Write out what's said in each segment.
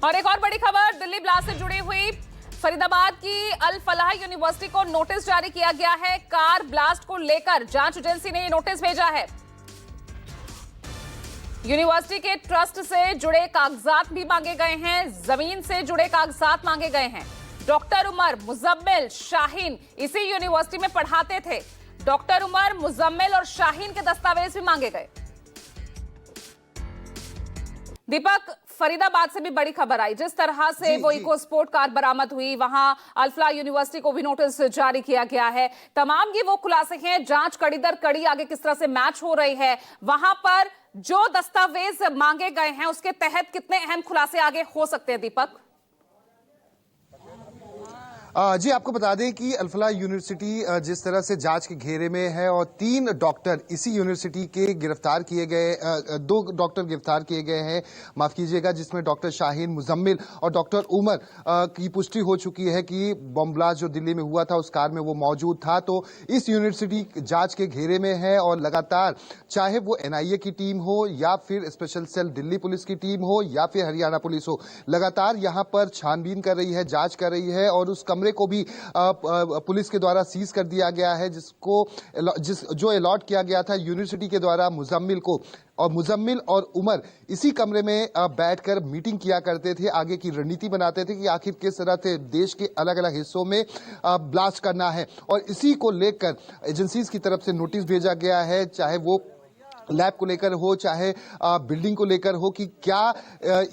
और एक और बड़ी खबर दिल्ली ब्लास्ट से जुड़ी हुई। फरीदाबाद की अल फलाह यूनिवर्सिटी को नोटिस जारी किया गया है। कार ब्लास्ट को लेकर जांच एजेंसी ने ये नोटिस भेजा है। यूनिवर्सिटी के ट्रस्ट से जुड़े कागजात भी मांगे गए हैं, जमीन से जुड़े कागजात मांगे गए हैं। डॉक्टर उमर, मुजम्मिल, शाहीन इसी यूनिवर्सिटी में पढ़ाते थे। डॉक्टर उमर, मुजम्मिल और शाहीन के दस्तावेज भी मांगे गए। दीपक, फरीदाबाद से भी बड़ी खबर आई। जिस तरह से वो इको स्पोर्ट कार बरामद हुई, वहां अल फलाह यूनिवर्सिटी को भी नोटिस जारी किया गया है। तमाम ये वो खुलासे हैं, जांच कड़ी दर कड़ी आगे किस तरह से मैच हो रही है। वहां पर जो दस्तावेज मांगे गए हैं उसके तहत कितने अहम खुलासे आगे हो सकते हैं दीपक? जी, आपको बता दें कि अल फलाह यूनिवर्सिटी जिस तरह से जांच के घेरे में है और 3 डॉक्टर इसी यूनिवर्सिटी के गिरफ्तार किए गए, 2 डॉक्टर गिरफ्तार किए गए हैं, माफ कीजिएगा, जिसमें डॉक्टर शाहीन, मुजम्मिल और डॉक्टर उमर की पुष्टि हो चुकी है कि बम ब्लास्ट जो दिल्ली में हुआ था उस कार में वो मौजूद था। तो इस यूनिवर्सिटी जांच के घेरे में है और लगातार चाहे वो एनआईए की टीम हो या फिर स्पेशल सेल दिल्ली पुलिस की टीम हो या फिर हरियाणा पुलिस हो, लगातार यहां पर छानबीन कर रही है, जांच कर रही है। और उस कमरे को भी पुलिस के द्वारा सीज कर दिया गया है, जो अलॉट किया गया था यूनिवर्सिटी के द्वारा मुजम्मिल को। और मुजम्मिल और उमर इसी कमरे में बैठकर मीटिंग किया करते थे, आगे की रणनीति बनाते थे कि आखिर किस तरह से देश के अलग अलग हिस्सों में ब्लास्ट करना है। और इसी को लेकर एजेंसीज की तरफ से नोटिस भेजा गया है, चाहे वो लैब को लेकर हो, चाहे बिल्डिंग को लेकर हो, कि क्या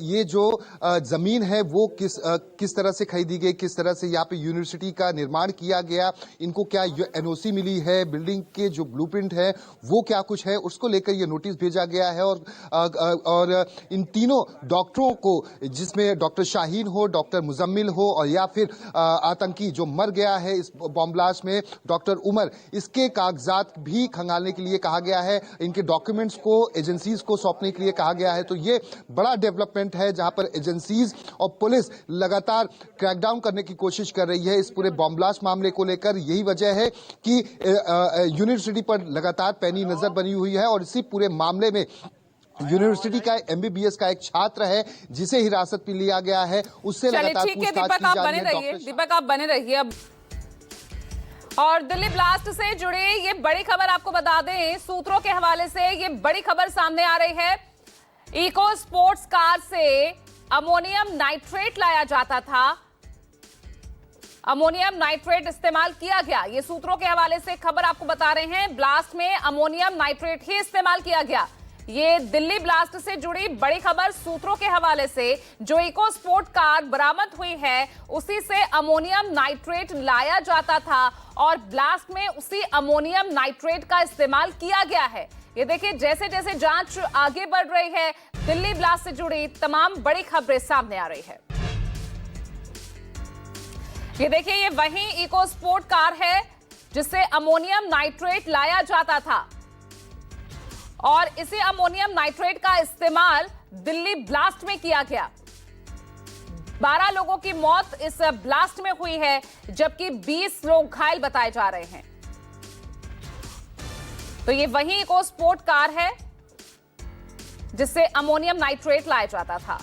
ये जो जमीन है वो किस तरह से खरीदी गई, किस तरह से यहाँ पे यूनिवर्सिटी का निर्माण किया गया, इनको क्या एनओसी मिली है, बिल्डिंग के जो ब्लूप्रिंट है वो क्या कुछ है, उसको लेकर ये नोटिस भेजा गया है। और इन तीनों डॉक्टरों को, जिसमें डॉक्टर शाहीन हो, डॉक्टर मुजम्मिल हो और या फिर आतंकी जो मर गया है इस बॉम्ब ब्लास्ट में डॉक्टर उमर, इसके कागजात भी खंगालने के लिए कहा गया है। इनके डॉक्यूमेंट्स को एजेंसीज को सौंपने के लिए कहा गया है। तो ये बड़ा डेवलपमेंट है जहां पर एजेंसीज और पुलिस लगातार क्रैकडाउन करने की कोशिश कर रही है इस पूरे बॉम्ब ब्लास्ट मामले को लेकर। यही वजह है कि यूनिवर्सिटी पर लगातार पैनी नजर बनी हुई है। और इसी पूरे मामले में यूनिवर्सिटी का एमबीबीएस का एक छात्र है जिसे हिरासत में लिया गया है, उससे लगातार पूछताछ की जा रही है। दीपक, आप बने रहिए। अब और दिल्ली ब्लास्ट से जुड़े ये बड़ी खबर आपको बता दें, सूत्रों के हवाले से ये बड़ी खबर सामने आ रही है। इको स्पोर्ट्स कार से अमोनियम नाइट्रेट लाया जाता था, अमोनियम नाइट्रेट इस्तेमाल किया गया। ये सूत्रों के हवाले से खबर आपको बता रहे हैं। ब्लास्ट में अमोनियम नाइट्रेट ही इस्तेमाल किया गया। ये दिल्ली ब्लास्ट से जुड़ी बड़ी खबर सूत्रों के हवाले से। जो इको स्पोर्ट कार बरामद हुई है उसी से अमोनियम नाइट्रेट लाया जाता था और ब्लास्ट में उसी अमोनियम नाइट्रेट का इस्तेमाल किया गया है। ये देखिए, जैसे जैसे जांच आगे बढ़ रही है, दिल्ली ब्लास्ट से जुड़ी तमाम बड़ी खबरें सामने आ रही है। ये देखिए, ये वही इको स्पोर्ट कार है जिससे अमोनियम नाइट्रेट लाया जाता था और इसी अमोनियम नाइट्रेट का इस्तेमाल दिल्ली ब्लास्ट में किया गया। 12 लोगों की मौत इस ब्लास्ट में हुई है, जबकि 20 लोग घायल बताए जा रहे हैं। तो ये वही इको स्पोर्ट कार है जिससे अमोनियम नाइट्रेट लाया जाता था।